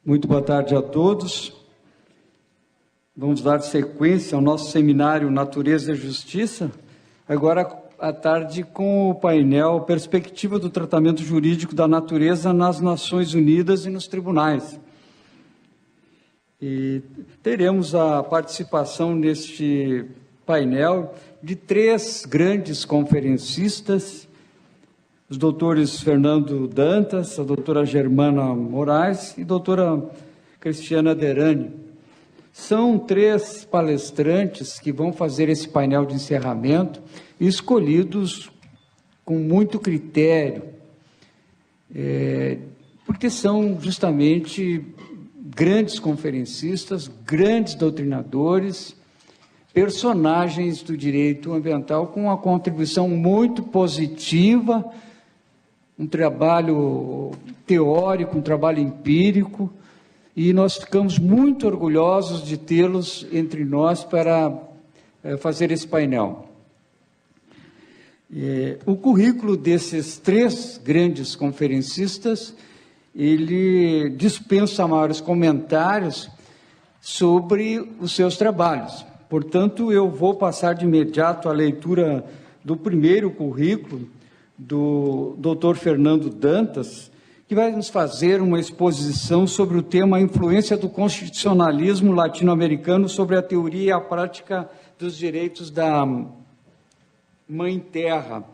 Muito boa tarde a todos. Vamos dar sequência ao nosso seminário Natureza e Justiça, agora à tarde com o painel Perspectiva do Tratamento Jurídico da Natureza nas Nações Unidas e nos Tribunais. E teremos a participação neste painel de 3 grandes conferencistas, os doutores Fernando Dantas, a doutora Germana Moraes e a doutora Cristiana Derani. São 3 palestrantes que vão fazer esse painel de encerramento, escolhidos com muito critério, porque são justamente grandes conferencistas, grandes doutrinadores, personagens do direito ambiental com uma contribuição muito positiva, um trabalho teórico, um trabalho empírico, e nós ficamos muito orgulhosos de tê-los entre nós para fazer esse painel. O currículo desses 3 grandes conferencistas, ele dispensa maiores comentários sobre os seus trabalhos. Portanto, eu vou passar de imediato a leitura do primeiro currículo, do Dr. Fernando Dantas, que vai nos fazer uma exposição sobre o tema Influência do Constitucionalismo Latino-Americano sobre a teoria e a prática dos direitos da Mãe Terra.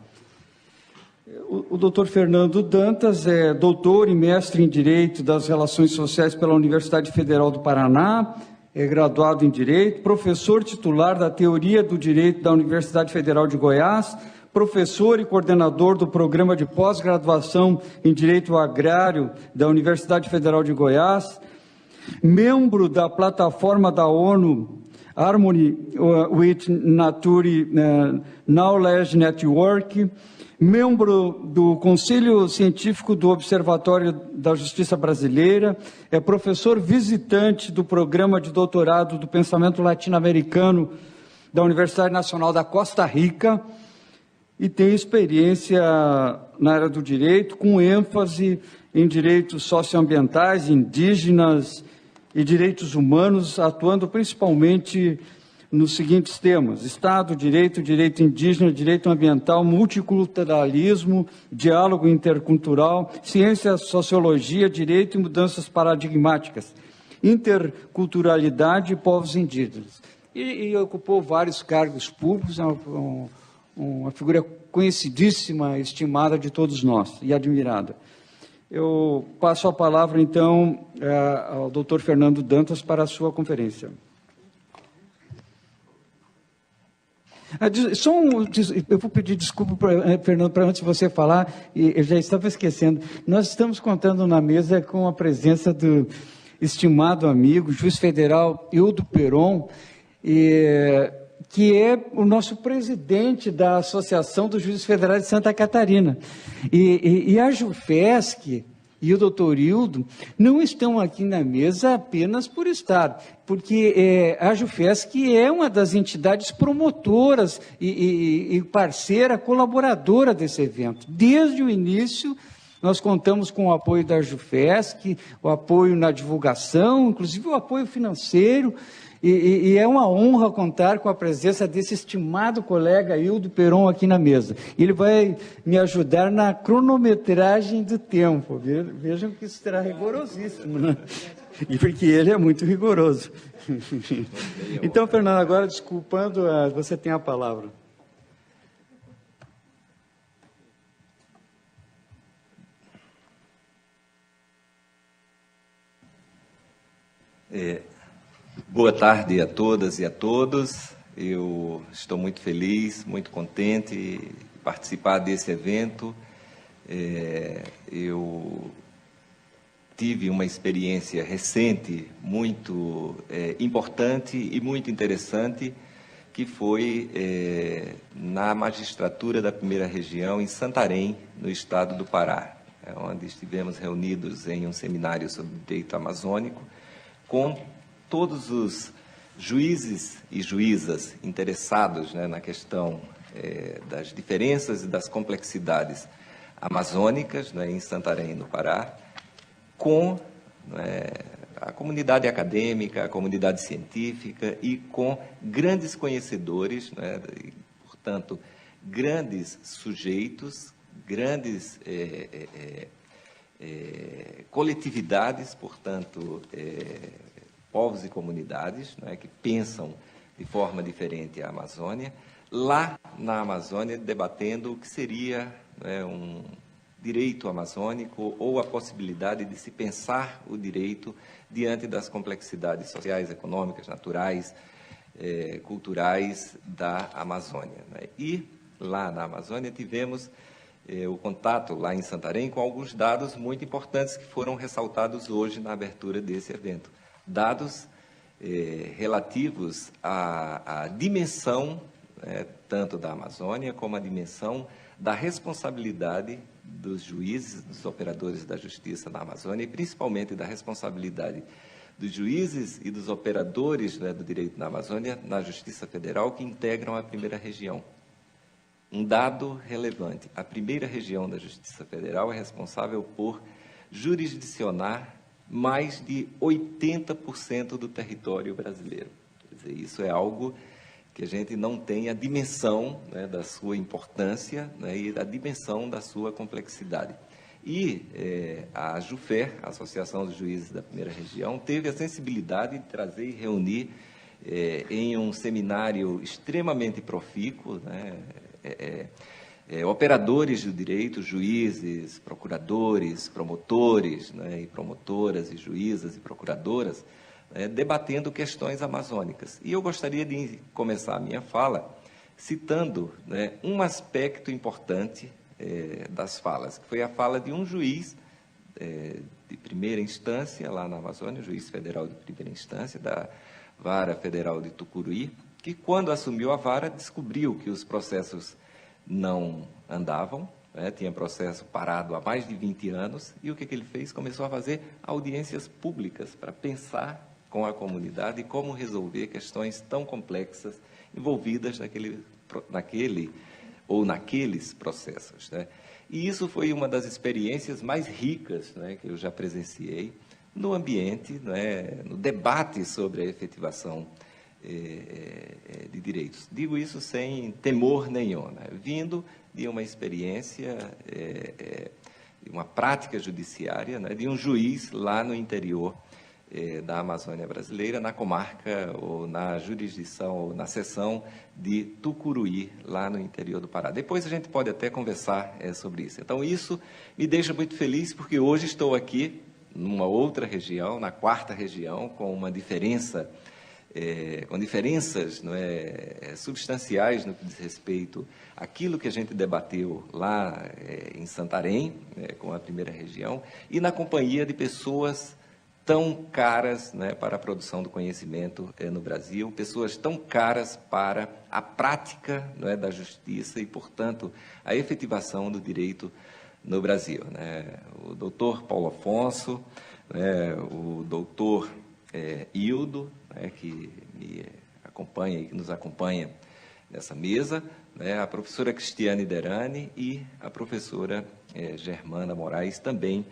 O Dr. Fernando Dantas é doutor e mestre em Direito das Relações Sociais pela Universidade Federal do Paraná, é graduado em Direito, professor titular da Teoria do Direito da Universidade Federal de Goiás, professor e coordenador do Programa de Pós-Graduação em Direito Agrário da Universidade Federal de Goiás, membro da plataforma da ONU Harmony with Nature Knowledge Network, membro do Conselho Científico do Observatório da Justiça Brasileira, é professor visitante do Programa de Doutorado do Pensamento Latino-Americano da Universidade Nacional da Costa Rica, e tem experiência na área do direito, com ênfase em direitos socioambientais, indígenas e direitos humanos, atuando principalmente nos seguintes temas: Estado, direito, direito indígena, direito ambiental, multiculturalismo, diálogo intercultural, ciência, sociologia, direito e mudanças paradigmáticas, interculturalidade e povos indígenas. E ocupou vários cargos públicos, uma figura conhecidíssima, estimada de todos nós e admirada. Eu passo a palavra, então, ao Dr. Fernando Dantas para a sua conferência. Eu vou pedir desculpa, Fernando, para antes de você falar, e eu já estava esquecendo. Nós estamos contando na mesa com a presença do estimado amigo, juiz federal Hildo Peron, que é o nosso presidente da Associação dos Juízes Federais de Santa Catarina. E a JUFESC e o doutor Hildo não estão aqui na mesa apenas por estar, porque a JUFESC é uma das entidades promotoras e parceira, colaboradora desse evento. Desde o início, nós contamos com o apoio da JUFESC, o apoio na divulgação, inclusive o apoio financeiro, e é uma honra contar com a presença desse estimado colega Hildo Peron aqui na mesa. Ele vai me ajudar na cronometragem do tempo. Vejam que isso será rigorosíssimo, né? E porque ele é muito rigoroso. Então, Fernando, agora, desculpando, você tem a palavra. Boa tarde a todas e a todos. Eu estou muito feliz, muito contente de participar desse evento. Eu tive uma experiência recente muito importante e muito interessante, que foi na magistratura da Primeira Região, em Santarém, no estado do Pará, onde estivemos reunidos em um seminário sobre direito amazônico, com todos os juízes e juízas interessados, na questão das diferenças e das complexidades amazônicas, em Santarém, no Pará, com a comunidade acadêmica, a comunidade científica e com grandes conhecedores, né, e, portanto, grandes sujeitos, grandes coletividades, portanto, povos e comunidades, né, que pensam de forma diferente a Amazônia, lá na Amazônia, debatendo o que seria, né, um direito amazônico ou a possibilidade de se pensar o direito diante das complexidades sociais, econômicas, naturais, culturais da Amazônia, né? E lá na Amazônia tivemos o contato, lá em Santarém, com alguns dados muito importantes que foram ressaltados hoje na abertura desse evento. Dados relativos à dimensão, tanto da Amazônia como a dimensão da responsabilidade dos juízes, dos operadores da justiça na Amazônia, e principalmente da responsabilidade dos juízes e dos operadores, né, do direito na Amazônia, na Justiça Federal, que integram a primeira região. Um dado relevante: a primeira região da Justiça Federal é responsável por jurisdicionar mais de 80% do território brasileiro. Quer dizer, isso é algo que a gente não tem a dimensão, né, da sua importância, né, e da dimensão da sua complexidade. E a JUFER, a Associação dos Juízes da Primeira Região, teve a sensibilidade de trazer e reunir em um seminário extremamente profícuo, né, operadores do direito, juízes, procuradores, promotores, né, e promotoras, e juízas e procuradoras, debatendo questões amazônicas. E eu gostaria de começar a minha fala citando, né, um aspecto importante das falas, que foi a fala de um juiz de primeira instância, lá na Amazônia, juiz federal de primeira instância, da Vara Federal de Tucuruí, que, quando assumiu a vara, descobriu que os processos não andavam, né, tinha processo parado há mais de 20 anos, e o que ele fez? Começou a fazer audiências públicas para pensar com a comunidade como resolver questões tão complexas envolvidas naqueles processos, né? E isso foi uma das experiências mais ricas, né, que eu já presenciei no ambiente, né, no debate sobre a efetivação de direitos. Digo isso sem temor nenhum, né, vindo de uma experiência, de uma prática judiciária, né, de um juiz lá no interior da Amazônia brasileira, na comarca, ou na jurisdição, ou na seção de Tucuruí, lá no interior do Pará. Depois a gente pode até conversar sobre isso. Então, isso me deixa muito feliz, porque hoje estou aqui, numa outra região, na quarta região, com uma diferença, com diferenças, não é, substanciais no que diz respeito àquilo que a gente debateu lá em Santarém, com a primeira região, e na companhia de pessoas tão caras, né, para a produção do conhecimento no Brasil, pessoas tão caras para a prática, não é, da justiça e, portanto, a efetivação do direito no Brasil, né? O doutor Paulo Afonso, né, o doutor Hildo, né, que me acompanha e que nos acompanha nessa mesa, né, a professora Cristiane Derani e a professora Germana Moraes, também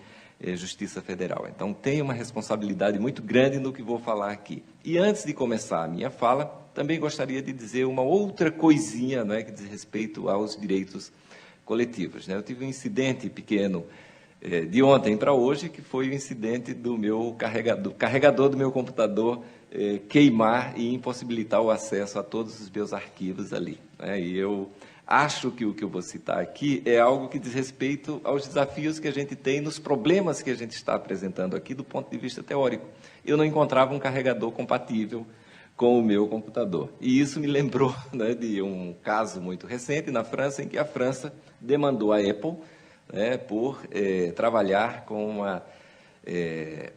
Justiça Federal. Então, tenho uma responsabilidade muito grande no que vou falar aqui. E antes de começar a minha fala, também gostaria de dizer uma outra coisinha, né, que diz respeito aos direitos coletivos, né? Eu tive um incidente pequeno de ontem para hoje, que foi o incidente do meu carregador do meu computador queimar e impossibilitar o acesso a todos os meus arquivos ali, né? E eu acho que o que eu vou citar aqui é algo que diz respeito aos desafios que a gente tem, nos problemas que a gente está apresentando aqui do ponto de vista teórico. Eu não encontrava um carregador compatível com o meu computador. E isso me lembrou, né, de um caso muito recente na França, em que a França demandou a Apple, né, por trabalhar com uma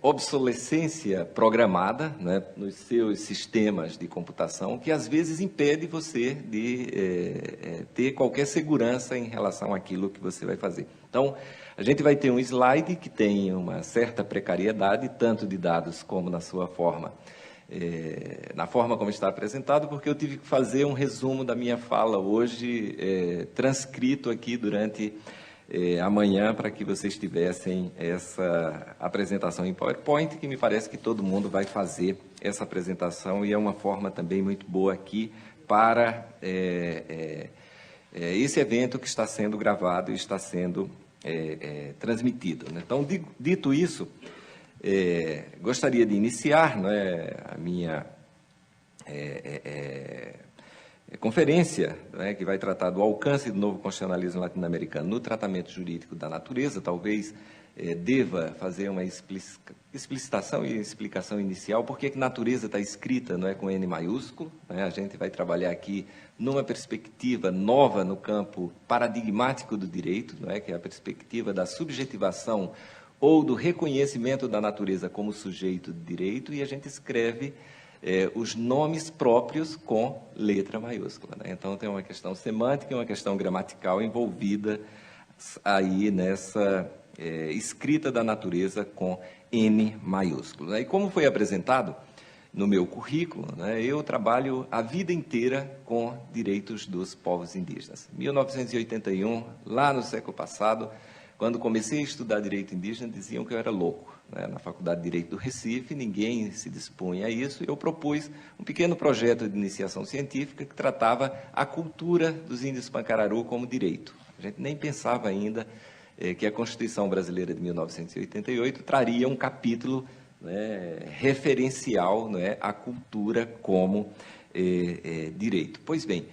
obsolescência programada, né, nos seus sistemas de computação, que às vezes impede você de ter qualquer segurança em relação àquilo que você vai fazer. Então, a gente vai ter um slide que tem uma certa precariedade, tanto de dados como na sua forma, na forma como está apresentado, porque eu tive que fazer um resumo da minha fala hoje, transcrito aqui durante amanhã para que vocês tivessem essa apresentação em PowerPoint, que me parece que todo mundo vai fazer essa apresentação e é uma forma também muito boa aqui para esse evento que está sendo gravado e está sendo transmitido, né? Então, dito isso, gostaria de iniciar, né, a minha conferência, né, que vai tratar do alcance do novo constitucionalismo latino-americano no tratamento jurídico da natureza. Talvez deva fazer uma explicitação e explicação inicial, porque que natureza está escrita, não é, com N maiúsculo, né? A gente vai trabalhar aqui numa perspectiva nova no campo paradigmático do direito, não é, que é a perspectiva da subjetivação ou do reconhecimento da natureza como sujeito de direito, e a gente escreve os nomes próprios com letra maiúscula, né? Então, tem uma questão semântica e uma questão gramatical envolvida aí nessa escrita da natureza com N maiúsculo. E como foi apresentado no meu currículo, né, eu trabalho a vida inteira com direitos dos povos indígenas. 1981, lá no século passado, quando comecei a estudar direito indígena, diziam que eu era louco. Na Faculdade de Direito do Recife, ninguém se dispunha a isso, e eu propus um pequeno projeto de iniciação científica que tratava a cultura dos índios Pancararu como direito. A gente nem pensava ainda que a Constituição Brasileira de 1988 traria um capítulo, né, referencial, né, à cultura como direito. Pois bem,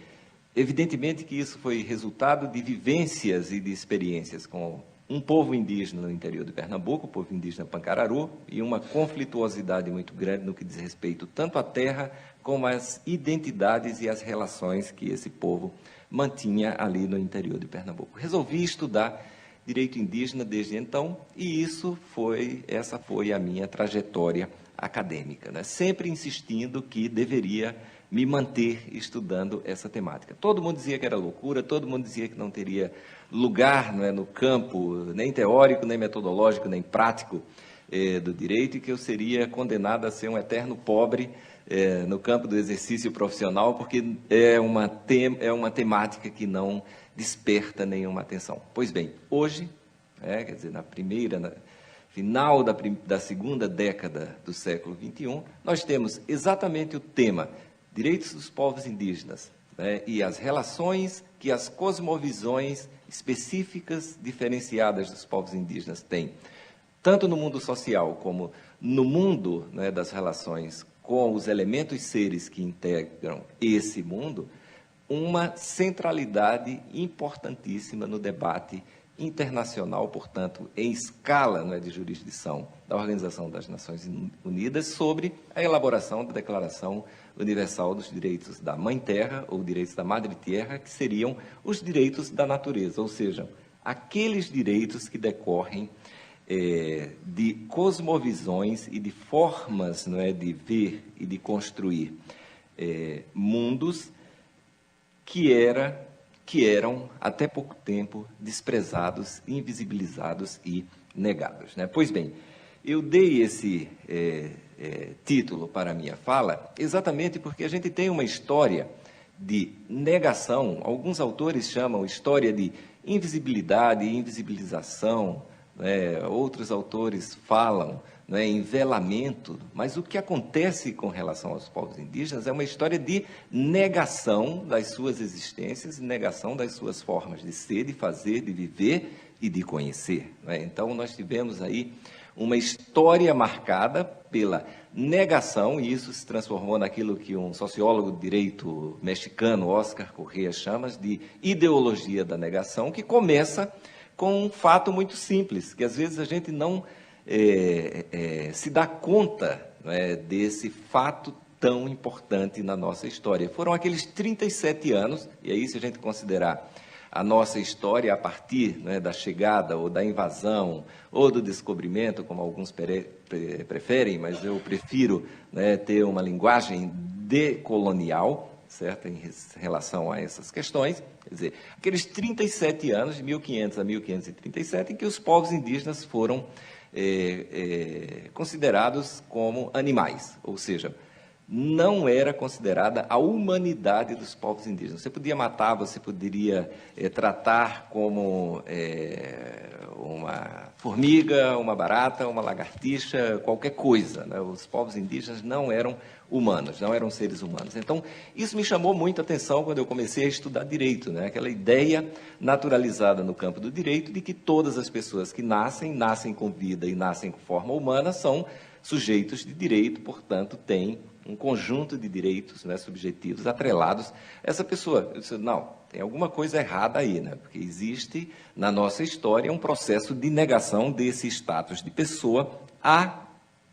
evidentemente que isso foi resultado de vivências e de experiências com um povo indígena no interior de Pernambuco, o povo indígena Pancararu, e uma conflituosidade muito grande no que diz respeito tanto à terra como às identidades e às relações que esse povo mantinha ali no interior de Pernambuco. Resolvi estudar direito indígena desde então, e essa foi a minha trajetória acadêmica, né? Sempre insistindo que deveria me manter estudando essa temática. Todo mundo dizia que era loucura, todo mundo dizia que não teria lugar, não é, no campo, nem teórico, nem metodológico, nem prático do direito, e que eu seria condenado a ser um eterno pobre no campo do exercício profissional, porque é uma temática que não desperta nenhuma atenção. Pois bem, hoje, quer dizer, final da segunda década do século XXI, nós temos exatamente o tema direitos dos povos indígenas, né, e as relações que as cosmovisões específicas, diferenciadas dos povos indígenas têm, tanto no mundo social como no mundo, né, das relações com os elementos seres que integram esse mundo, uma centralidade importantíssima no debate internacional, portanto, em escala, não é, de jurisdição da Organização das Nações Unidas, sobre a elaboração da Declaração Universal dos Direitos da Mãe Terra, ou direitos da Madre Terra, que seriam os direitos da natureza, ou seja, aqueles direitos que decorrem de cosmovisões e de formas, não é, de ver e de construir mundos que eram, até pouco tempo, desprezados, invisibilizados e negados, né? Pois bem, eu dei esse título para a minha fala exatamente porque a gente tem uma história de negação, alguns autores chamam história de invisibilidade e invisibilização, né? Outros autores falam, né, em velamento, mas o que acontece com relação aos povos indígenas é uma história de negação das suas existências, negação das suas formas de ser, de fazer, de viver e de conhecer, né? Então, nós tivemos aí uma história marcada pela negação, e isso se transformou naquilo que um sociólogo de direito mexicano, Oscar Correa, chama de ideologia da negação, que começa com um fato muito simples, que às vezes a gente não se dá conta, né, desse fato tão importante na nossa história. Foram aqueles 37 anos, e aí se a gente considerar a nossa história a partir, né, da chegada ou da invasão ou do descobrimento, como alguns preferem, mas eu prefiro, né, ter uma linguagem decolonial, certo, em relação a essas questões, quer dizer, aqueles 37 anos, de 1500 a 1537, em que os povos indígenas foram considerados como animais, ou seja, não era considerada a humanidade dos povos indígenas. Você podia matar, você poderia tratar como uma formiga, uma barata, uma lagartixa, qualquer coisa, né? Os povos indígenas não eram humanos, não eram seres humanos. Então, isso me chamou muita atenção quando eu comecei a estudar direito, né? Aquela ideia naturalizada no campo do direito de que todas as pessoas que nascem com vida e nascem com forma humana, são sujeitos de direito, portanto, têm um conjunto de direitos, né, subjetivos atrelados a essa pessoa. Eu disse, não, tem alguma coisa errada aí, né? Porque existe na nossa história um processo de negação desse status de pessoa a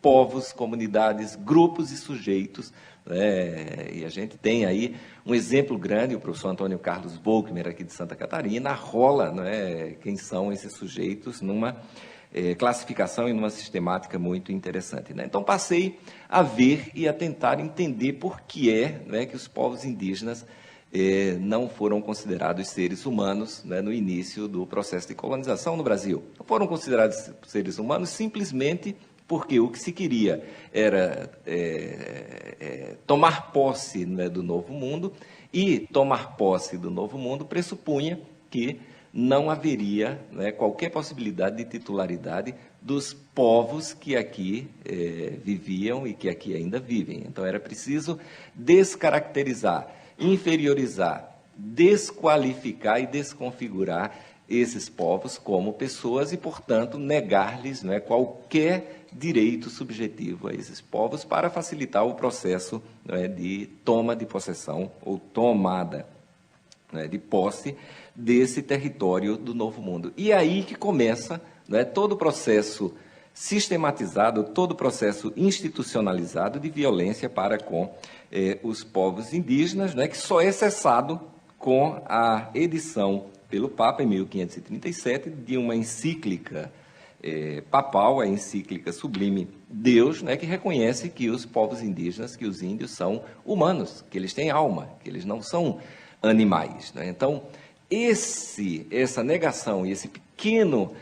povos, comunidades, grupos e sujeitos, né? E a gente tem aí um exemplo grande, o professor Antônio Carlos Volkmer, aqui de Santa Catarina, rola, né, quem são esses sujeitos numa classificação e numa sistemática muito interessante, né? Então, passei a ver e a tentar entender por que né, que os povos indígenas não foram considerados seres humanos, né, no início do processo de colonização no Brasil. Não foram considerados seres humanos simplesmente porque o que se queria era tomar posse, né, do Novo Mundo, e tomar posse do Novo Mundo pressupunha que não haveria, né, qualquer possibilidade de titularidade dos povos que aqui viviam e que aqui ainda vivem. Então, era preciso descaracterizar, inferiorizar, desqualificar e desconfigurar esses povos como pessoas e, portanto, negar-lhes, né, qualquer direito subjetivo a esses povos para facilitar o processo, né, de toma de possessão ou tomada, né, de posse desse território do Novo Mundo. E é aí que começa, né, todo o processo sistematizado, todo o processo institucionalizado de violência para com os povos indígenas, né, que só é cessado com a edição pelo Papa, em 1537, de uma encíclica papal, a encíclica Sublime Deus, né, que reconhece que os povos indígenas, que os índios são humanos, que eles têm alma, que eles não são animais, né? Então, essa negação e esse pequeno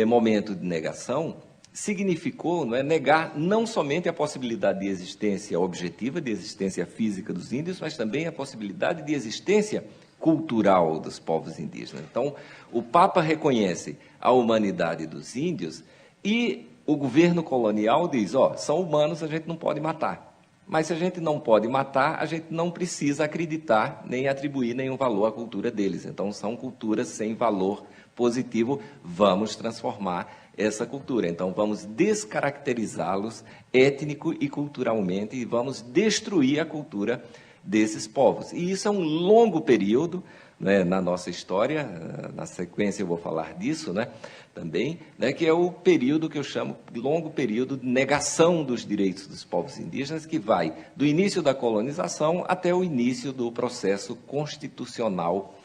momento de negação significou, não é, negar não somente a possibilidade de existência objetiva, de existência física dos índios, mas também a possibilidade de existência cultural dos povos indígenas. Então, o Papa reconhece a humanidade dos índios e o governo colonial diz, são humanos, a gente não pode matar. Mas se a gente não pode matar, a gente não precisa acreditar nem atribuir nenhum valor à cultura deles. Então, são culturas sem valor positivo, vamos transformar essa cultura. Então, vamos descaracterizá-los étnico e culturalmente e vamos destruir a cultura desses povos. E isso é um longo período, né, na nossa história, na sequência eu vou falar disso, né, também, né, que é o período que eu chamo de longo período de negação dos direitos dos povos indígenas, que vai do início da colonização até o início do processo constitucional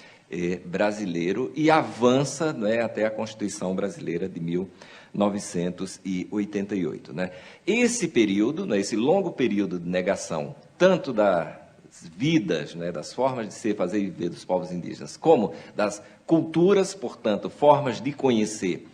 brasileiro e avança, né, até a Constituição Brasileira de 1988. Né. Esse período, né, esse longo período de negação, tanto das vidas, né, das formas de ser, fazer e viver dos povos indígenas, como das culturas, portanto, formas de conhecer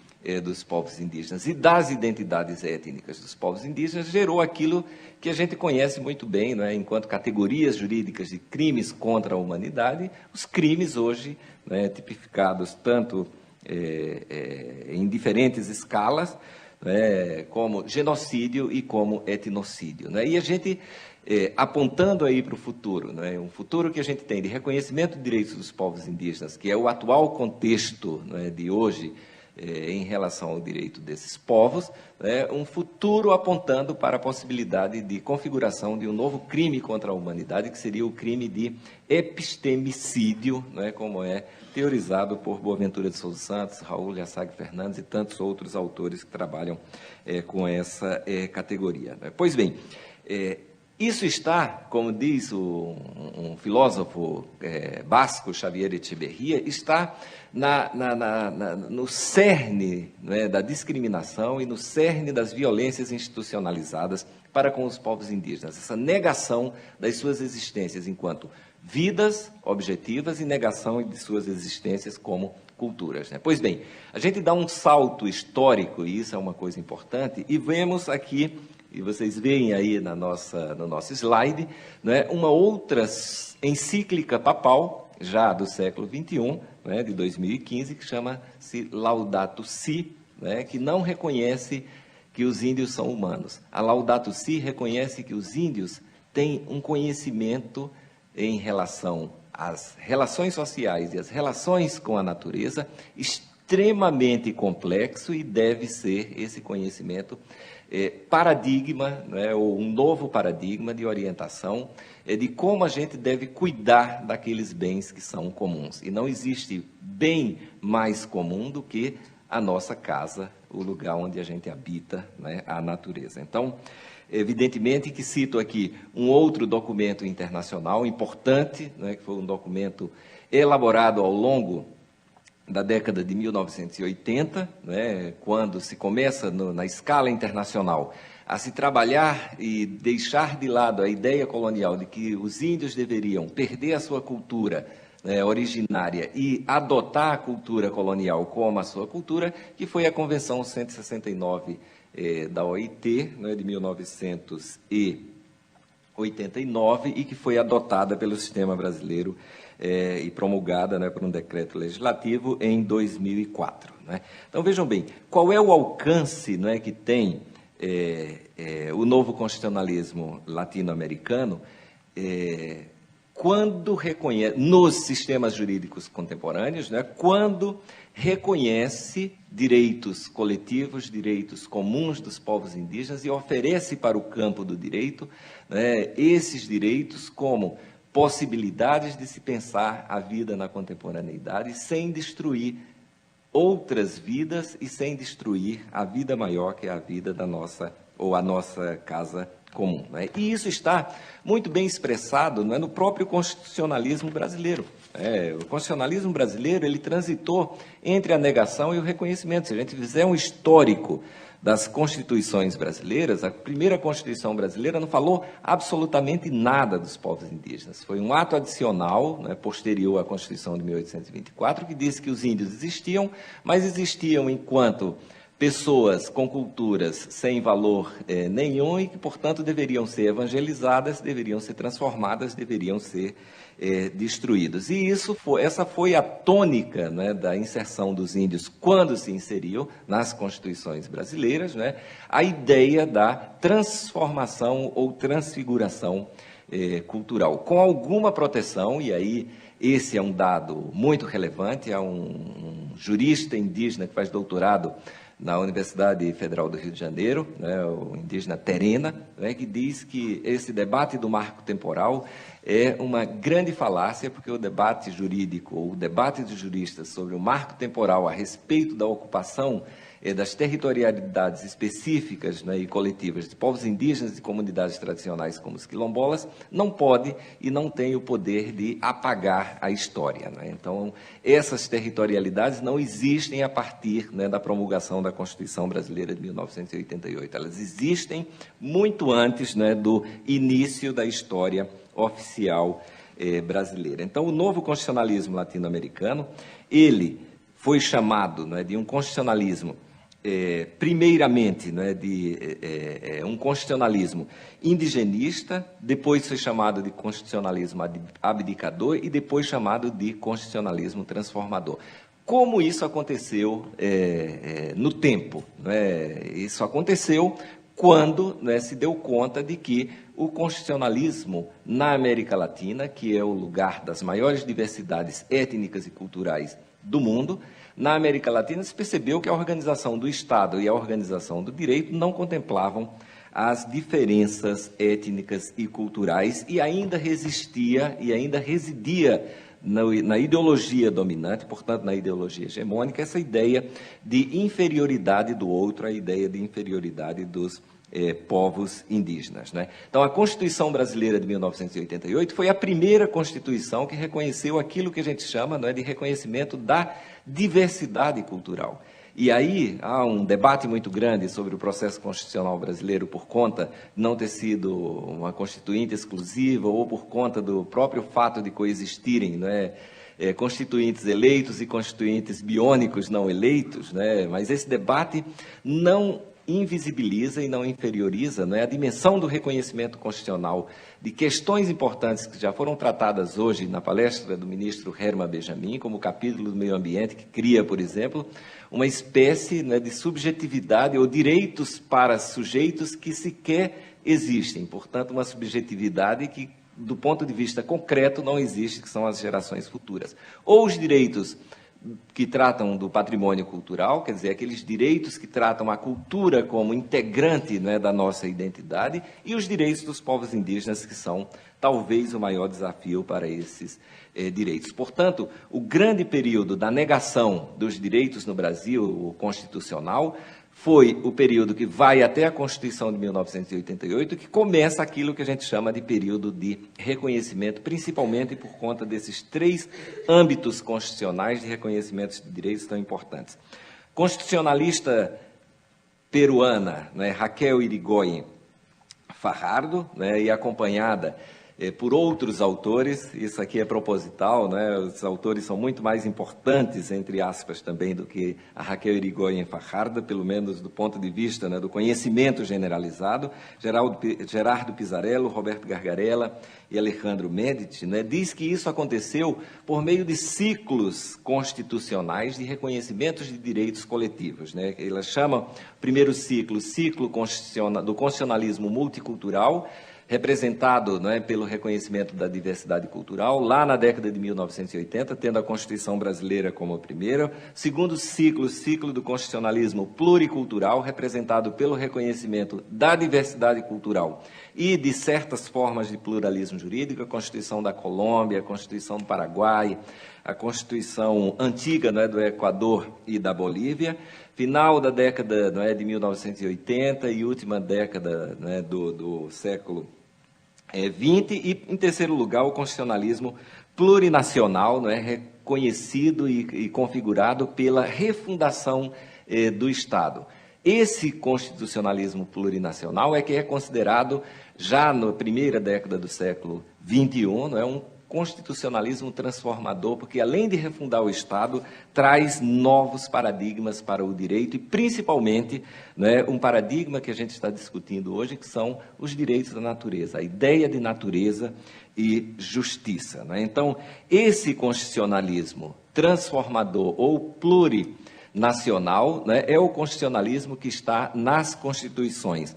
dos povos indígenas e das identidades étnicas dos povos indígenas, gerou aquilo que a gente conhece muito bem, né, enquanto categorias jurídicas de crimes contra a humanidade, os crimes hoje, né, tipificados tanto em diferentes escalas, né, como genocídio e como etnocídio. Né, e a gente apontando aí para o futuro, né, um futuro que a gente tem de reconhecimento de direitos dos povos indígenas, que é o atual contexto, né, de hoje em relação ao direito desses povos, né, um futuro apontando para a possibilidade de configuração de um novo crime contra a humanidade, que seria o crime de epistemicídio, né, como é teorizado por Boaventura de Souza Santos, Raul Lhassag Fernandes e tantos outros autores que trabalham com essa categoria. Né. Pois bem, isso está, como diz um filósofo basco, Xavier Echeverría, está no cerne, né, da discriminação e no cerne das violências institucionalizadas para com os povos indígenas. Essa negação das suas existências enquanto vidas objetivas e negação de suas existências como culturas. Né? Pois bem, a gente dá um salto histórico, e isso é uma coisa importante, e vemos aqui e vocês veem aí no nosso slide, né, uma outra encíclica papal, já do século XXI, né, de 2015, que chama-se Laudato Si, né, que não reconhece que os índios são humanos. A Laudato Si reconhece que os índios têm um conhecimento em relação às relações sociais e às relações com a natureza extremamente complexo, e deve ser esse conhecimento paradigma, né, ou um novo paradigma de orientação de como a gente deve cuidar daqueles bens que são comuns. E não existe bem mais comum do que a nossa casa, o lugar onde a gente habita, né, a natureza. Então, evidentemente que cito aqui um outro documento internacional importante, né, que foi um documento elaborado ao longo da década de 1980, né, quando se começa na escala internacional a se trabalhar e deixar de lado a ideia colonial de que os índios deveriam perder a sua cultura, né, originária, e adotar a cultura colonial como a sua cultura, que foi a Convenção 169 da OIT, né, de 1989, e que foi adotada pelo sistema brasileiro e promulgada, né, por um decreto legislativo em 2004. Né? Então, vejam bem, qual é o alcance, né, que tem o novo constitucionalismo latino-americano quando reconhece, nos sistemas jurídicos contemporâneos, né, quando reconhece direitos coletivos, direitos comuns dos povos indígenas e oferece para o campo do direito, né, esses direitos como possibilidades de se pensar a vida na contemporaneidade sem destruir outras vidas e sem destruir a vida maior, que é a vida da nossa, ou a nossa casa comum. Né? E isso está muito bem expressado, não é, no próprio constitucionalismo brasileiro. O constitucionalismo brasileiro, ele transitou entre a negação e o reconhecimento. Se a gente fizer um histórico das constituições brasileiras, a primeira Constituição brasileira não falou absolutamente nada dos povos indígenas. Foi um ato adicional, né, posterior à Constituição de 1824, que disse que os índios existiam, mas existiam enquanto pessoas com culturas sem valor nenhum e que, portanto, deveriam ser evangelizadas, deveriam ser transformadas, deveriam ser destruídas. E essa foi a tônica, né, da inserção dos índios quando se inseriu nas constituições brasileiras, né, a ideia da transformação ou transfiguração cultural, com alguma proteção, e aí esse é um dado muito relevante. Há um jurista indígena que faz doutorado na Universidade Federal do Rio de Janeiro, né, o indígena Terena, né, que diz que esse debate do marco temporal é uma grande falácia, porque o debate jurídico, ou o debate dos juristas sobre o marco temporal a respeito da ocupação das territorialidades específicas, né, e coletivas de povos indígenas e comunidades tradicionais como os quilombolas, não pode e não tem o poder de apagar a história. Né? Então, essas territorialidades não existem a partir, né, da promulgação da Constituição Brasileira de 1988. Elas existem muito antes, né, do início da história oficial brasileira. Então, o novo constitucionalismo latino-americano, ele foi chamado, né, de um constitucionalismo primeiramente, né, de um constitucionalismo indigenista, depois foi chamado de constitucionalismo abdicador e depois chamado de constitucionalismo transformador. Como isso aconteceu no tempo? Né? Isso aconteceu quando, né, se deu conta de que o constitucionalismo na América Latina, que é o lugar das maiores diversidades étnicas e culturais do mundo, na América Latina se percebeu que a organização do Estado e a organização do direito não contemplavam as diferenças étnicas e culturais e ainda resistia e ainda residia na ideologia dominante, portanto, na ideologia hegemônica, essa ideia de inferioridade do outro, a ideia de inferioridade dos povos indígenas. Né? Então, a Constituição Brasileira de 1988 foi a primeira Constituição que reconheceu aquilo que a gente chama, não é, de reconhecimento da diversidade cultural. E aí há um debate muito grande sobre o processo constitucional brasileiro por conta de não ter sido uma constituinte exclusiva ou por conta do próprio fato de coexistirem, não é, constituintes eleitos e constituintes biônicos não eleitos, né? Mas esse debate não invisibiliza e não inferioriza, não é, a dimensão do reconhecimento constitucional de questões importantes que já foram tratadas hoje na palestra do ministro Herman Benjamin, como o capítulo do meio ambiente, que cria, por exemplo, uma espécie, né, de subjetividade ou direitos para sujeitos que sequer existem. Portanto, uma subjetividade que, do ponto de vista concreto, não existe, que são as gerações futuras. Ou os direitos que tratam do patrimônio cultural, quer dizer, aqueles direitos que tratam a cultura como integrante, né, da nossa identidade, e os direitos dos povos indígenas, que são talvez o maior desafio para esses direitos. Portanto, o grande período da negação dos direitos no Brasil, o constitucional, foi o período que vai até a Constituição de 1988, que começa aquilo que a gente chama de período de reconhecimento, principalmente por conta desses 3 âmbitos constitucionais de reconhecimento de direitos tão importantes. Constitucionalista peruana, né, Raquel Irigoyen Fajardo, né, e acompanhada por outros autores, isso aqui é proposital, né? Os autores são muito mais importantes, entre aspas, também, do que a Raquel Irigoyen Fajardo, pelo menos do ponto de vista, né, do conhecimento generalizado. Gerardo Pizzarello, Roberto Gargarella e Alejandro Medici, né, diz que isso aconteceu por meio de ciclos constitucionais de reconhecimentos de direitos coletivos, né? Elas chamam, primeiro ciclo do constitucionalismo multicultural, representado, né, pelo reconhecimento da diversidade cultural, lá na década de 1980, tendo a Constituição brasileira como a primeira. Segundo ciclo do constitucionalismo pluricultural, representado pelo reconhecimento da diversidade cultural e de certas formas de pluralismo jurídico, a Constituição da Colômbia, a Constituição do Paraguai, a Constituição antiga, né, do Equador e da Bolívia. Final da década, né, de 1980 e última década, né, do século 20, e, em terceiro lugar, o constitucionalismo plurinacional, né, reconhecido e configurado pela refundação do Estado. Esse constitucionalismo plurinacional é que é considerado, já na primeira década do século XXI, não é, um constitucionalismo transformador, porque, além de refundar o Estado, traz novos paradigmas para o direito e, principalmente, né, um paradigma que a gente está discutindo hoje, que são os direitos da natureza, a ideia de natureza e justiça, né? Então, esse constitucionalismo transformador ou plurinacional, né, é o constitucionalismo que está nas constituições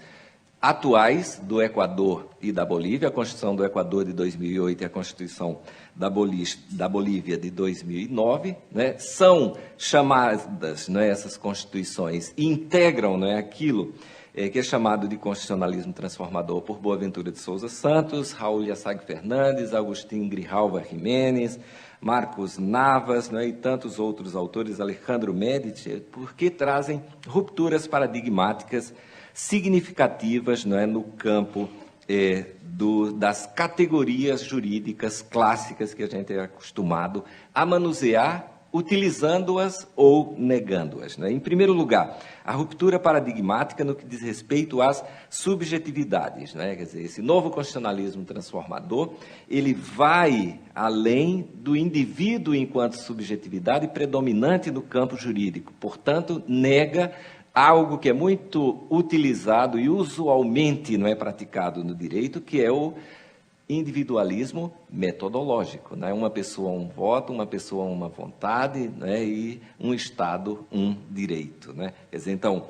atuais do Equador e da Bolívia, a Constituição do Equador de 2008 e a Constituição da Bolívia de 2009, né, são chamadas, né, essas constituições, e integram, né, aquilo que é chamado de constitucionalismo transformador por Boaventura de Souza Santos, Raul Yassag Fernandes, Agustín Grijalva Jiménez, Marcos Navas, né, e tantos outros autores, Alejandro Medici, porque trazem rupturas paradigmáticas significativas, não é, no campo das categorias jurídicas clássicas que a gente é acostumado a manusear, utilizando-as ou negando-as, né? Em primeiro lugar, a ruptura paradigmática no que diz respeito às subjetividades, né? Quer dizer, esse novo constitucionalismo transformador, ele vai além do indivíduo enquanto subjetividade predominante no campo jurídico, portanto, nega algo que é muito utilizado e usualmente não é praticado no direito, que é o individualismo metodológico, né? Uma pessoa, um voto, uma pessoa, uma vontade, né? E um Estado, um direito, né? Quer dizer, então,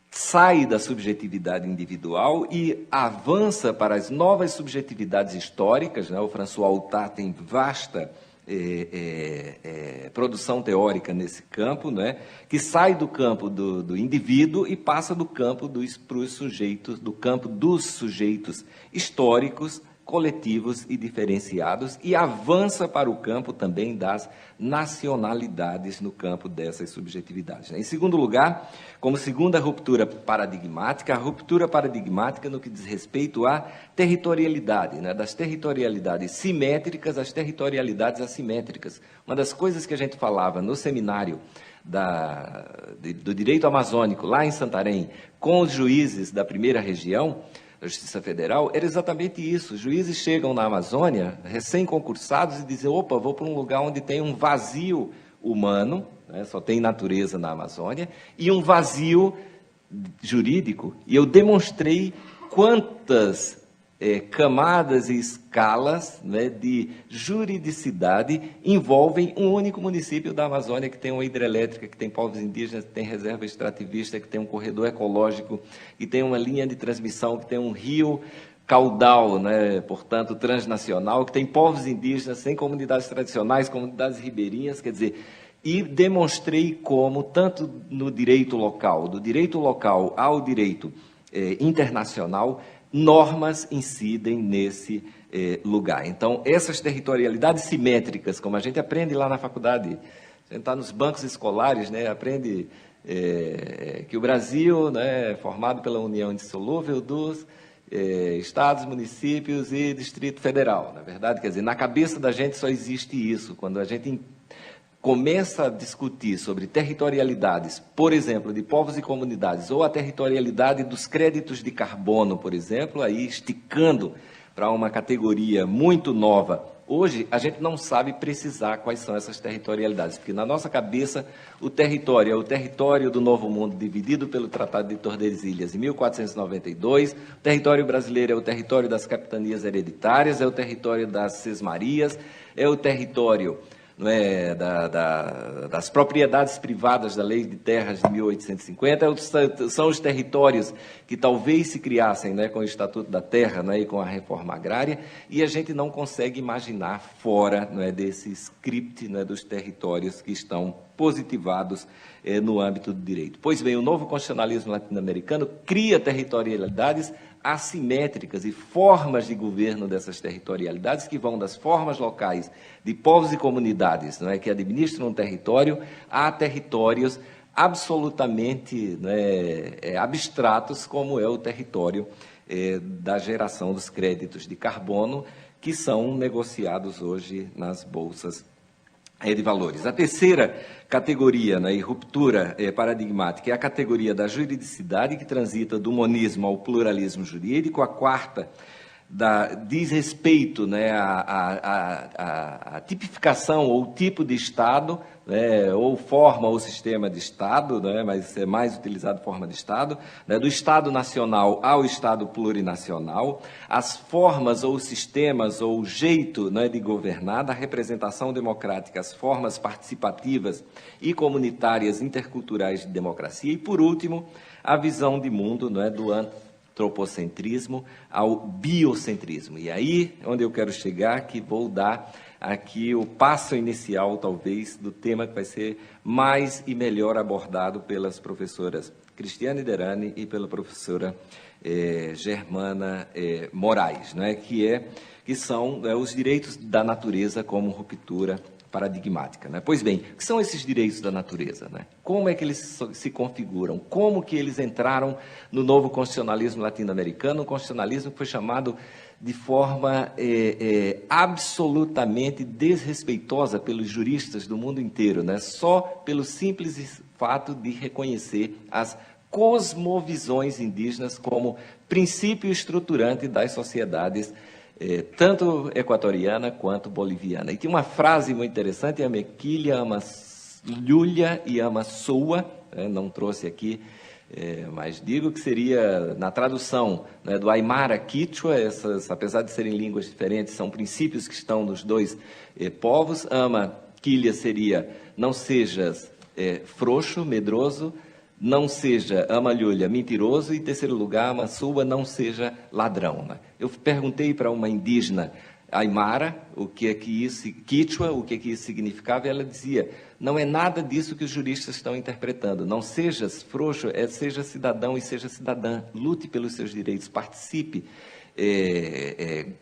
sai da subjetividade individual e avança para as novas subjetividades históricas, né? O François Outard tem vasta produção teórica nesse campo, né, que sai do campo do indivíduo e passa do campo dos sujeitos, do campo dos sujeitos históricos, coletivos e diferenciados, e avança para o campo também das nacionalidades no campo dessas subjetividades. Em segundo lugar, como segunda ruptura paradigmática, a ruptura paradigmática no que diz respeito à territorialidade, né, das territorialidades simétricas às territorialidades assimétricas. Uma das coisas que a gente falava no seminário do direito amazônico, lá em Santarém, com os juízes da primeira região, da Justiça Federal, era exatamente isso. Os juízes chegam na Amazônia, recém-concursados, e dizem, opa, vou para um lugar onde tem um vazio humano, né, só tem natureza na Amazônia, e um vazio jurídico e eu demonstrei quantas camadas e escalas, né, de juridicidade envolvem um único município da Amazônia que tem uma hidrelétrica, que tem povos indígenas, que tem reserva extrativista, que tem um corredor ecológico, que tem uma linha de transmissão, que tem um rio caudal, né, portanto, transnacional, que tem povos indígenas, tem comunidades tradicionais, comunidades ribeirinhas, quer dizer, e demonstrei como, tanto no direito local, do direito local ao direito internacional, normas incidem nesse lugar. Então, essas territorialidades simétricas, como a gente aprende lá na faculdade, a gente está nos bancos escolares, né, aprende que o Brasil, né, é formado pela união indissolúvel dos estados, municípios e Distrito Federal. Na verdade, quer dizer, na cabeça da gente só existe isso. Quando a gente começa a discutir sobre territorialidades, por exemplo, de povos e comunidades, ou a territorialidade dos créditos de carbono, por exemplo, aí esticando para uma categoria muito nova. Hoje, a gente não sabe precisar quais são essas territorialidades, porque na nossa cabeça o território é o território do Novo Mundo, dividido pelo Tratado de Tordesilhas em 1492, o território brasileiro é o território das capitanias hereditárias, é o território das sesmarias, é o território, não é, das propriedades privadas da Lei de Terras de 1850, são os territórios que talvez se criassem, né, com o Estatuto da Terra, né, e com a reforma agrária, e a gente não consegue imaginar fora, não é, desse script, né, dos territórios que estão positivados no âmbito do direito. Pois bem, o novo constitucionalismo latino-americano cria territorialidades assimétricas e formas de governo dessas territorialidades que vão das formas locais de povos e comunidades, não é, que administram um território, a territórios absolutamente, né, abstratos, como é o território da geração dos créditos de carbono, que são negociados hoje nas bolsas de valores. A terceira categoria, né, e ruptura paradigmática é a categoria da juridicidade, que transita do monismo ao pluralismo jurídico. A quarta diz respeito, né, à tipificação ou tipo de Estado, né, ou forma ou sistema de Estado, né, mas é mais utilizado forma de Estado, né, do Estado nacional ao Estado plurinacional, as formas ou sistemas ou jeito, né, de governar, da representação democrática, as formas participativas e comunitárias interculturais de democracia, e, por último, a visão de mundo, né, do antropocentrismo ao biocentrismo. E aí, onde eu quero chegar, que vou dar aqui o passo inicial, talvez, do tema que vai ser mais e melhor abordado pelas professoras Cristiane Derani e pela professora Germana Moraes, né, que são os direitos da natureza como ruptura paradigmática, né? Pois bem, o que são esses direitos da natureza, né? Como é que eles se configuram? Como que eles entraram no novo constitucionalismo latino-americano, um constitucionalismo que foi chamado de forma absolutamente desrespeitosa pelos juristas do mundo inteiro, né? Só pelo simples fato de reconhecer as cosmovisões indígenas como princípio estruturante das sociedades tanto equatoriana quanto boliviana. E tem uma frase muito interessante, Amequilha ama Lhulia e ama Sua, não trouxe aqui, mas digo que seria, na tradução, né, do Aymara Quichua, essas, apesar de serem línguas diferentes, são princípios que estão nos dois povos. Ama Quilha seria, não sejas frouxo, medroso, não seja amalhulha, mentiroso, e, em terceiro lugar, Amassua, não seja ladrão. Né? Eu perguntei para uma indígena Aymara o que é que isso, Quichua, o que é que isso significava, e ela dizia, não é nada disso que os juristas estão interpretando, não sejas frouxo, seja cidadão e seja cidadã, lute pelos seus direitos, participe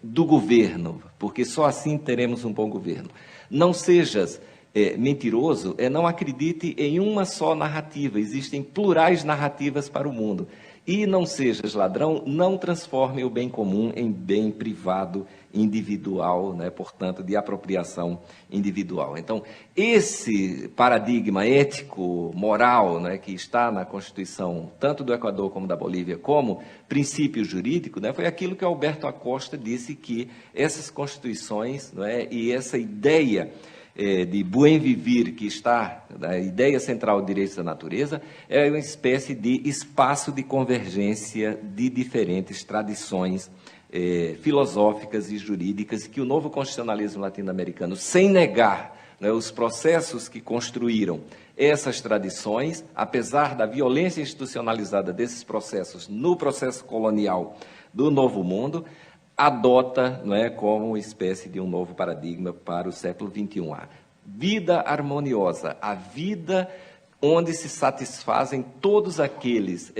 do governo, porque só assim teremos um bom governo. Não sejas mentiroso, não acredite em uma só narrativa, existem plurais narrativas para o mundo. E não sejas ladrão, não transforme o bem comum em bem privado, individual, né? Portanto, de apropriação individual. Então, esse paradigma ético, moral, né, que está na Constituição, tanto do Equador como da Bolívia, como princípio jurídico, né, foi aquilo que Alberto Acosta disse, que essas constituições, né, e essa ideia de buen vivir, que está na ideia central de direitos da natureza, é uma espécie de espaço de convergência de diferentes tradições filosóficas e jurídicas, que o novo constitucionalismo latino-americano, sem negar, né, os processos que construíram essas tradições, apesar da violência institucionalizada desses processos no processo colonial do Novo Mundo, adota, não é, como uma espécie de um novo paradigma para o século XXI. A vida harmoniosa, a vida onde se satisfazem todos aqueles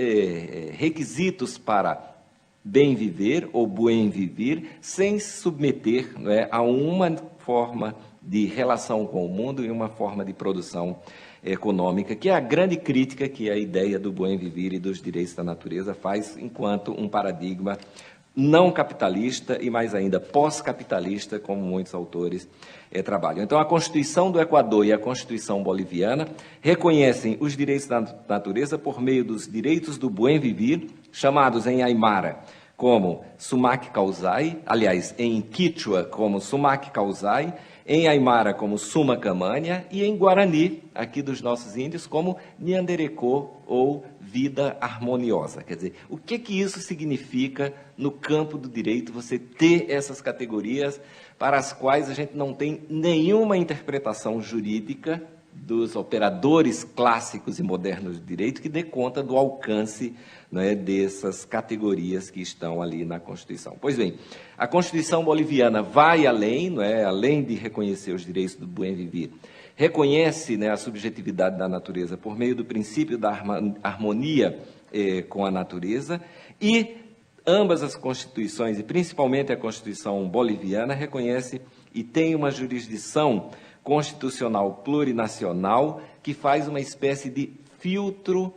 requisitos para bem viver ou buen vivir, sem se submeter, não é, a uma forma de relação com o mundo e uma forma de produção econômica, que é a grande crítica que a ideia do buen vivir e dos direitos da natureza faz enquanto um paradigma não capitalista e, mais ainda, pós-capitalista, como muitos autores trabalham. Então, a Constituição do Equador e a Constituição boliviana reconhecem os direitos da natureza por meio dos direitos do buen vivir, chamados em Aymara como sumac causai, aliás, em Quichua como sumac causai, em Aymara como suma camania e em Guarani, aqui dos nossos índios, como Nyanderecô ou vida harmoniosa. Quer dizer, o que isso significa no campo do direito, você ter essas categorias para as quais a gente não tem nenhuma interpretação jurídica dos operadores clássicos e modernos do direito que dê conta do alcance, né, dessas categorias que estão ali na Constituição. Pois bem, a Constituição boliviana vai além, não é, além de reconhecer os direitos do buen vivir, reconhece, né, a subjetividade da natureza por meio do princípio da harmonia com a natureza, e ambas as constituições, e principalmente a Constituição boliviana, reconhece e tem uma jurisdição constitucional plurinacional que faz uma espécie de filtro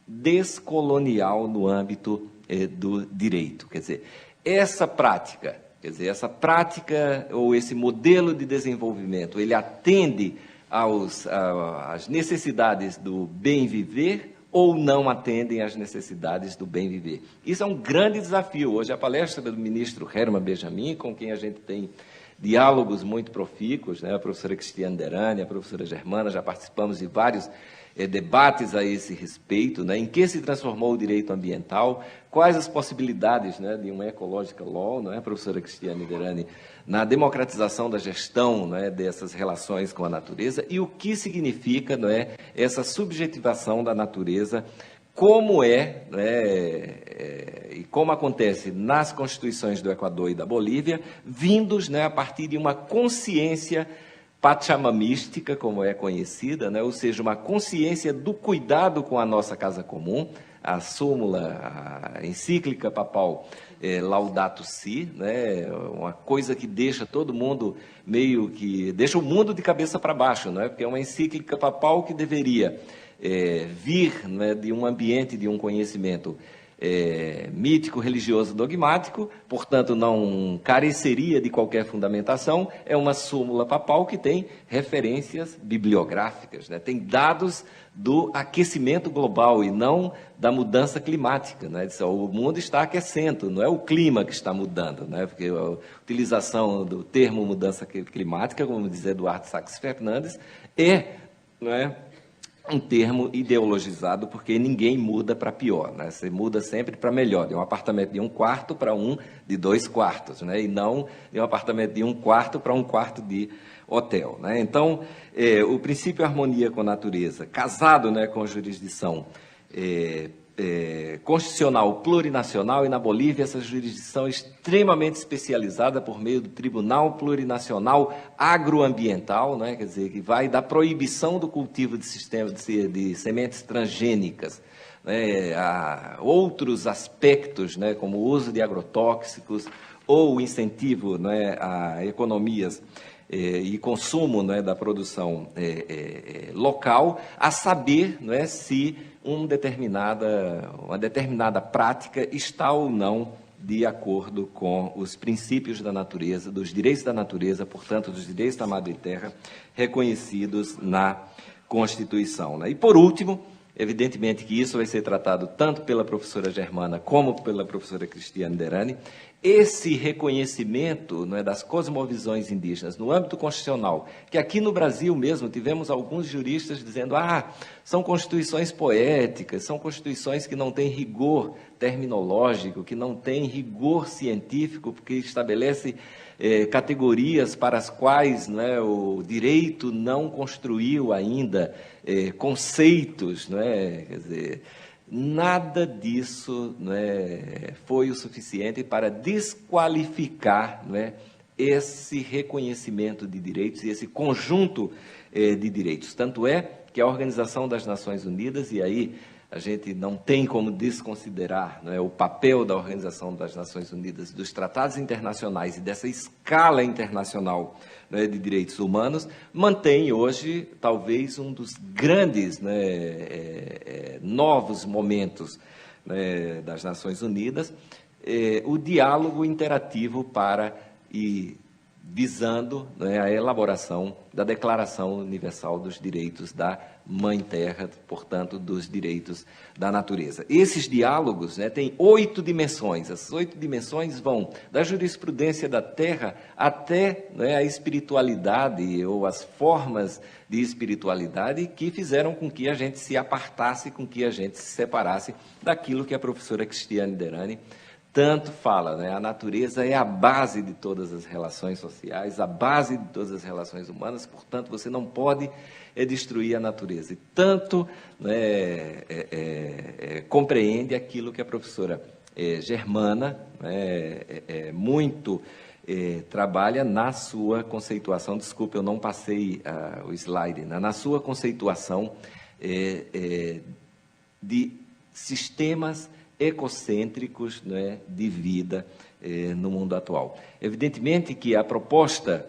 descolonial no âmbito do direito. Quer dizer, essa prática ou esse modelo de desenvolvimento, ele atende às necessidades do bem viver ou não atendem às necessidades do bem viver. Isso é um grande desafio. Hoje, a palestra do ministro Herman Benjamin, com quem a gente tem diálogos muito profícuos, né? A professora Cristiane Derani, a professora Germana, já participamos de vários debates a esse respeito, né? Em que se transformou o direito ambiental, quais as possibilidades, né, de um ecological law, não é, professora Cristiane Derani, na democratização da gestão, né, dessas relações com a natureza, e o que significa, não é, essa subjetivação da natureza, como e como acontece nas constituições do Equador e da Bolívia, vindos, né, a partir de uma consciência pachamamística, como é conhecida, né, ou seja, uma consciência do cuidado com a nossa casa comum. A súmula, a encíclica papal Laudato Si, né, uma coisa que deixa todo mundo deixa o mundo de cabeça para baixo, não é? Porque é uma encíclica papal que deveria vir, né, de um ambiente, de um conhecimento mítico, religioso, dogmático, portanto não careceria de qualquer fundamentação. É uma súmula papal que tem referências bibliográficas, né? Tem dados do aquecimento global e não da mudança climática, né? O mundo está aquecendo, não é o clima que está mudando, né? Porque a utilização do termo mudança climática, como diz Eduardo Sax Fernandes, não é um termo ideologizado, porque ninguém muda para pior, né? Você muda sempre para melhor, de um apartamento de 1 quarto para um de 2 quartos, né? E não de um apartamento de 1 quarto para 1 quarto de hotel, né? Então, o princípio harmonia com a natureza, casado, né, com a jurisdição constitucional plurinacional, e na Bolívia essa jurisdição é extremamente especializada por meio do Tribunal Plurinacional Agroambiental, né? Quer dizer, que vai da proibição do cultivo de sementes transgênicas, né, a outros aspectos, né, como o uso de agrotóxicos ou o incentivo, né, a economias e consumo, né, da produção local, a saber, né, se uma determinada prática está ou não de acordo com os princípios da natureza, dos direitos da natureza, portanto, dos direitos da Madre Terra, reconhecidos na Constituição, né? E, por último, Evidentemente que isso vai ser tratado tanto pela professora Germana como pela professora Cristiane Derani. Esse reconhecimento, não é, das cosmovisões indígenas no âmbito constitucional, que aqui no Brasil mesmo tivemos alguns juristas dizendo são constituições poéticas, são constituições que não têm rigor terminológico, que não têm rigor científico, porque estabelece categorias para as quais, não é, o direito não construiu ainda conceitos, não é? Quer dizer, nada disso, não é, foi o suficiente para desqualificar, não é, esse reconhecimento de direitos e esse conjunto de direitos. Tanto é que a Organização das Nações Unidas, e aí a gente não tem como desconsiderar, não é, o papel da Organização das Nações Unidas, dos tratados internacionais e dessa escala internacional, não é, de direitos humanos, mantém hoje talvez um dos grandes, né, novos momentos, né, das Nações Unidas, o diálogo interativo para e visando, né, a elaboração da Declaração Universal dos Direitos da Mãe Terra, portanto, dos direitos da natureza. Esses diálogos, né, têm 8 dimensões. Essas 8 dimensões vão da jurisprudência da Terra até, né, a espiritualidade ou as formas de espiritualidade que fizeram com que a gente se apartasse, com que a gente se separasse daquilo que a professora Cristiane Derani tanto fala, né? A natureza é a base de todas as relações sociais, a base de todas as relações humanas, portanto, você não pode destruir a natureza. E tanto, né, compreende aquilo que a professora Germana, muito trabalha na sua conceituação, desculpe, eu não passei o slide, na sua conceituação de sistemas ecocêntricos, né, de vida no mundo atual. Evidentemente que a proposta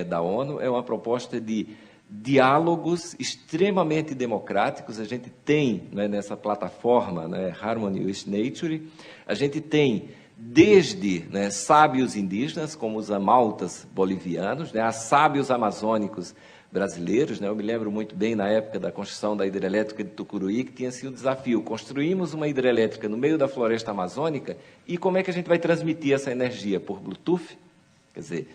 da ONU é uma proposta de diálogos extremamente democráticos. A gente tem, né, nessa plataforma, né, Harmony with Nature, a gente tem desde, né, sábios indígenas, como os amaltas bolivianos, né, a sábios amazônicos brasileiros, né? Eu me lembro muito bem na época da construção da hidrelétrica de Tucuruí, que tinha sido um desafio. Construímos uma hidrelétrica no meio da floresta amazônica e como é que a gente vai transmitir essa energia? Por Bluetooth? Quer dizer,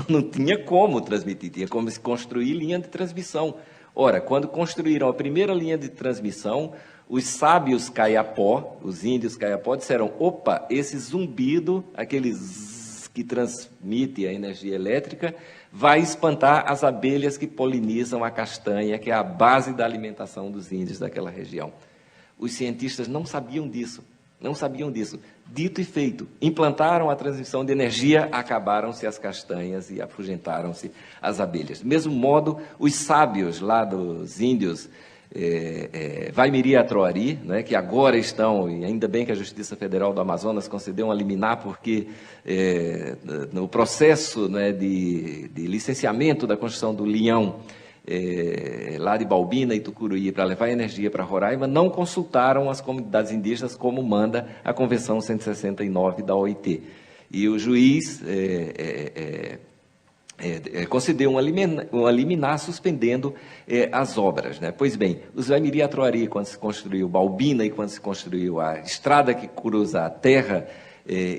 não tinha como transmitir, tinha como se construir linha de transmissão. Ora, quando construíram a primeira linha de transmissão, os sábios Kayapó, os índios Kayapó, disseram, opa, esse zumbido, aqueles que transmite a energia elétrica, vai espantar as abelhas que polinizam a castanha, que é a base da alimentação dos índios daquela região. Os cientistas não sabiam disso, não sabiam disso. Dito e feito, implantaram a transmissão de energia, acabaram-se as castanhas e afugentaram-se as abelhas. Do mesmo modo, os sábios lá dos índios Vaimiri Atroari, né, que agora estão, e ainda bem que a Justiça Federal do Amazonas concedeu uma liminar, porque no processo, né, de licenciamento da construção do Linhão, lá de Balbina e Tucuruí, para levar energia para Roraima, não consultaram as comunidades indígenas como manda a Convenção 169 da OIT. E o juiz concedeu uma liminar suspendendo as obras, né? Pois bem, os Vaimiri Atroari, quando se construiu Balbina e quando se construiu a estrada que cruza a terra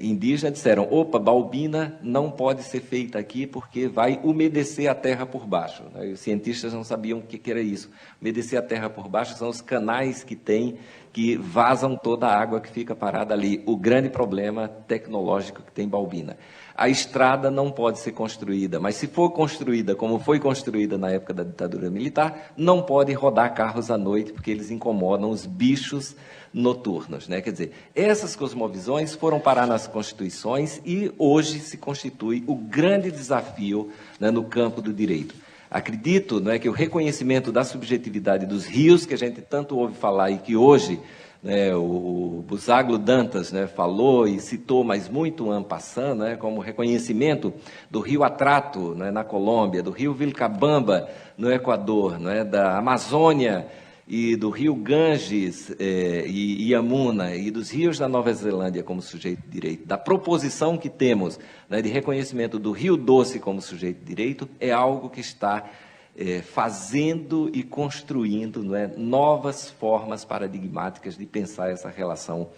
indígena, disseram, opa, Balbina não pode ser feita aqui porque vai umedecer a terra por baixo, né? E os cientistas não sabiam o que era isso. Umedecer a terra por baixo são os canais que tem, que vazam toda a água que fica parada ali. O grande problema tecnológico que tem Balbina. A estrada não pode ser construída, mas se for construída como foi construída na época da ditadura militar, não pode rodar carros à noite, porque eles incomodam os bichos noturnos, né? Quer dizer, essas cosmovisões foram parar nas constituições e hoje se constitui o grande desafio, né, no campo do direito. Acredito, não é, que o reconhecimento da subjetividade dos rios, que a gente tanto ouve falar e que hoje, né, o Busaglo Dantas, né, falou e citou, mas muito en passant, né, como reconhecimento do rio Atrato, né, na Colômbia, do rio Vilcabamba, no Equador, né, da Amazônia e do rio Ganges e Iamuna, e dos rios da Nova Zelândia como sujeito de direito, da proposição que temos, né, de reconhecimento do Rio Doce como sujeito de direito, é algo que está fazendo e construindo, não é, novas formas paradigmáticas de pensar essa relação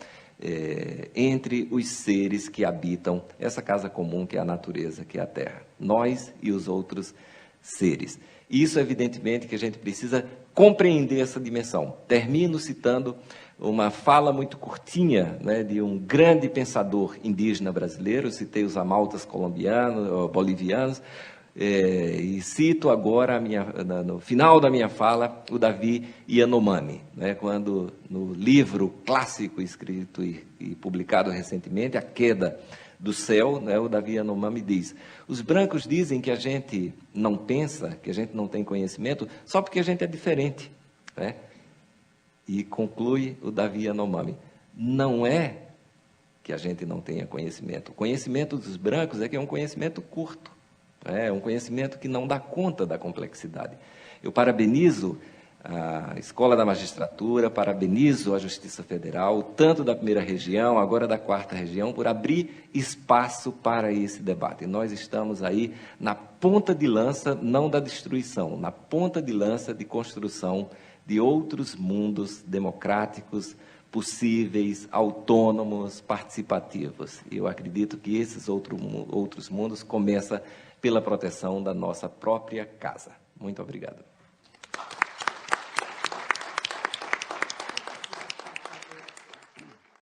entre os seres que habitam essa casa comum que é a natureza, que é a Terra, nós e os outros seres. Isso, evidentemente, que a gente precisa compreender essa dimensão. Termino citando uma fala muito curtinha, né, de um grande pensador indígena brasileiro. Citei os amaltas colombianos, bolivianos, e cito agora, no final da minha fala, o Davi Yanomami, né, quando no livro clássico escrito e publicado recentemente, A Queda do Céu, né, o Davi Yanomami diz: os brancos dizem que a gente não pensa, que a gente não tem conhecimento, só porque a gente é diferente, né? E conclui o Davi Yanomami: não é que a gente não tenha conhecimento. O conhecimento dos brancos é que é um conhecimento curto, é um conhecimento que não dá conta da complexidade. Eu parabenizo a Escola da Magistratura, parabenizo a Justiça Federal, tanto da primeira região, agora da quarta região, por abrir espaço para esse debate. E nós estamos aí na ponta de lança, não da destruição, na ponta de lança de construção de outros mundos democráticos, possíveis, autônomos, participativos. E eu acredito que esses outros mundos começam pela proteção da nossa própria casa. Muito obrigado.